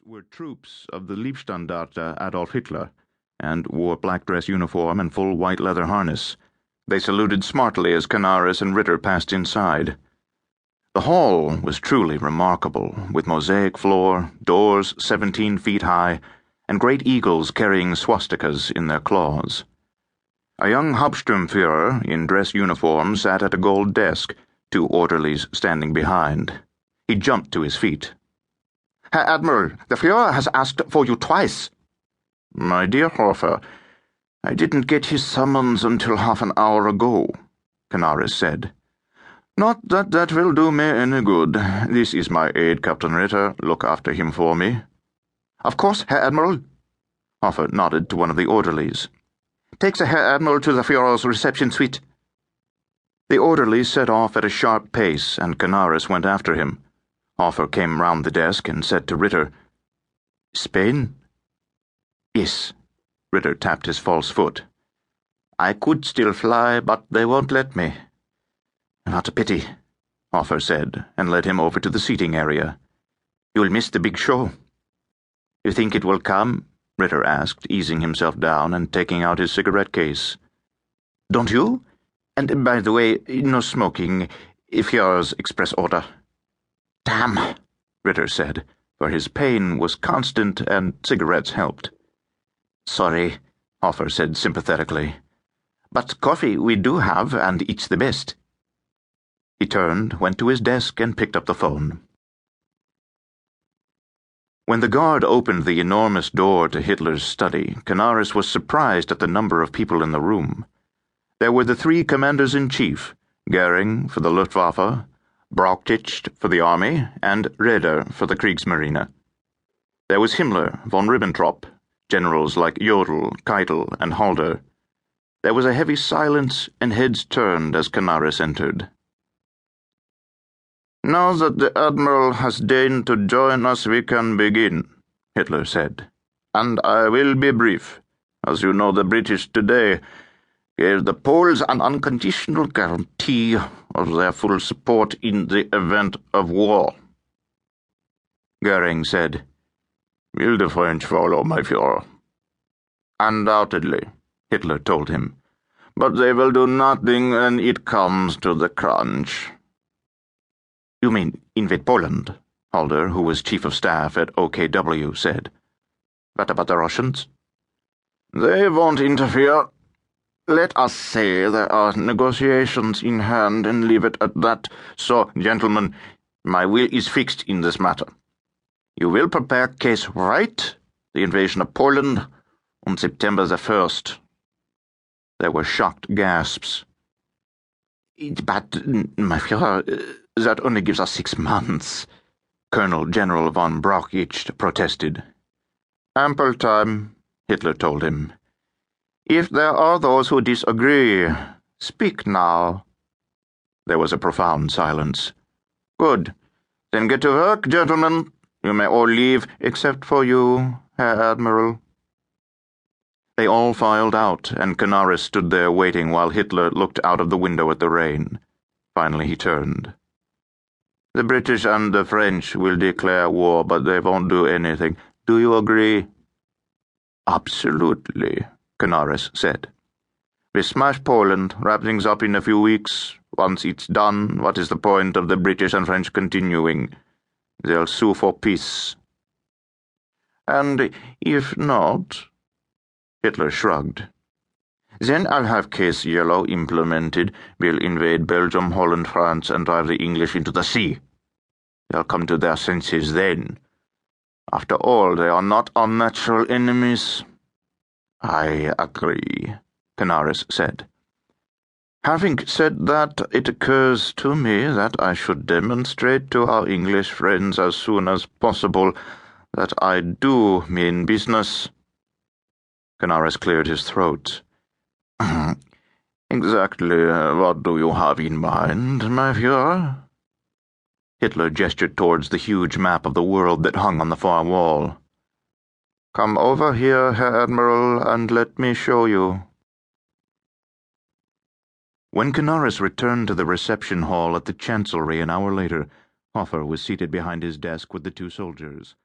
were troops of the Leibstandarte Adolf Hitler, and wore black dress uniform and full white leather harness. They saluted smartly as Canaris and Ritter passed inside. The hall was truly remarkable, with mosaic floor, doors 17 feet high, and great eagles carrying swastikas in their claws. A young Hauptsturmführer in dress uniform sat at a gold desk, 2 orderlies standing behind. He jumped to his feet. Herr Admiral, the Führer has asked for you twice. My dear Hofer, I didn't get his summons until half an hour ago, Canaris said. Not that that will do me any good. This is my aide, Captain Ritter. Look after him for me. Of course, Herr Admiral. Hofer nodded to one of the orderlies. Take the Herr Admiral to the Führer's reception suite. The orderly set off at a sharp pace, and Canaris went after him. Hofer came round the desk and said to Ritter, "Spain?" "Yes." Ritter tapped his false foot. "I could still fly, but they won't let me." "What a pity," Hofer said, and led him over to the seating area. "You'll miss the big show." "You think it will come?" Ritter asked, easing himself down and taking out his cigarette case. "Don't you? And, by the way, no smoking, if yours express order." "Damn," Ritter said, for his pain was constant and cigarettes helped. "Sorry," Hofer said sympathetically. "But coffee we do have, and it's the best." He turned, went to his desk, and picked up the phone. When the guard opened the enormous door to Hitler's study, Canaris was surprised at the number of people in the room. There were the 3 commanders-in-chief, Goering for the Luftwaffe, Brauchitsch for the army, and Raeder for the Kriegsmarine. There was Himmler, von Ribbentrop, generals like Jodl, Keitel, and Halder. There was a heavy silence, and heads turned as Canaris entered. "Now that the Admiral has deigned to join us, we can begin," Hitler said. "And I will be brief. As you know, the British today gave the Poles an unconditional guarantee of their full support in the event of war." Goering said, "Will the French follow, my Führer?" "Undoubtedly," Hitler told him. "But they will do nothing when it comes to the crunch." "You mean invade Poland?" Halder, who was chief of staff at OKW, said. "What about the Russians?" "They won't interfere. Let us say there are negotiations in hand and leave it at that. So, gentlemen, my will is fixed in this matter. You will prepare case right, the invasion of Poland, on September the 1st. There were shocked gasps. "But, my Führer, that only gives us 6 months. Colonel General von Brauchitsch protested. "Ample time," Hitler told him. "If there are those who disagree, speak now." There was a profound silence. "Good. Then get to work, gentlemen. You may all leave, except for you, Herr Admiral." They all filed out, and Canaris stood there waiting while Hitler looked out of the window at the rain. Finally he turned. "The British and the French will declare war, but they won't do anything. Do you agree?" "Absolutely," Canaris said. "We smash Poland, wrap things up in a few weeks. Once it's done, what is the point of the British and French continuing? They'll sue for peace." "And if not?" Hitler shrugged. "Then I'll have Case Yellow implemented. We'll invade Belgium, Holland, France, and drive the English into the sea. They'll come to their senses then. After all, they are not our natural enemies." "I agree," Canaris said. "Having said that, it occurs to me that I should demonstrate to our English friends as soon as possible that I do mean business." Canaris cleared his throat. "Exactly what do you have in mind, my Führer?" Hitler gestured towards the huge map of the world that hung on the far wall. "Come over here, Herr Admiral, and let me show you." When Canaris returned to the reception hall at the Chancellery an hour later, Hofer was seated behind his desk with the 2 soldiers.